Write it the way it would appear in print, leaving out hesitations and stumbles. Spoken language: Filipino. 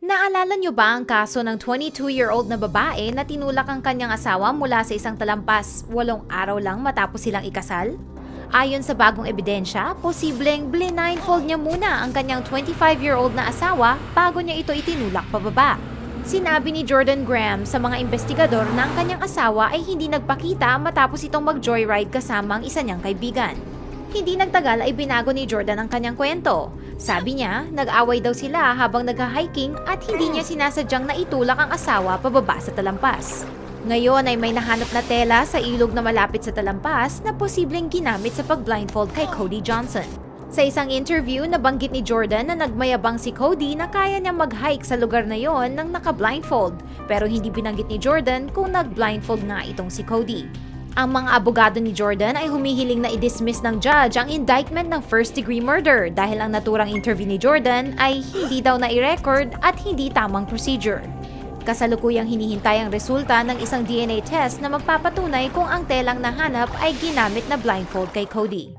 Naalala niyo ba ang kaso ng 22-year-old na babae na tinulak ang kanyang asawa mula sa isang talampas 8 araw lang matapos silang ikasal? Ayon sa bagong ebidensya, posibleng blindfold niya muna ang kanyang 25-year-old na asawa bago niya ito itinulak pababa. Sinabi ni Jordan Graham sa mga investigador na ang kanyang asawa ay hindi nagpakita matapos itong mag-joyride kasama ang isa niyang kaibigan. Hindi nagtagal ay binago ni Jordan ang kanyang kwento. Sabi niya, nag-away daw sila habang nagha-hiking at hindi niya sinasadyang naitulak ang asawa pababa sa talampas. Ngayon ay may nahanap na tela sa ilog na malapit sa talampas na posibleng ginamit sa pag-blindfold kay Cody Johnson. Sa isang interview, nabanggit ni Jordan na nagmayabang si Cody na kaya niya mag-hike sa lugar na yon nang naka-blindfold, pero hindi binanggit ni Jordan kung nag-blindfold nga itong si Cody. Ang mga abogado ni Jordan ay humihiling na i-dismiss ng judge ang indictment ng first-degree murder dahil ang naturang interview ni Jordan ay hindi daw na-i-record at hindi tamang procedure. Kasalukuyang hinihintay ang resulta ng isang DNA test na magpapatunay kung ang telang nahanap ay ginamit na blindfold kay Cody.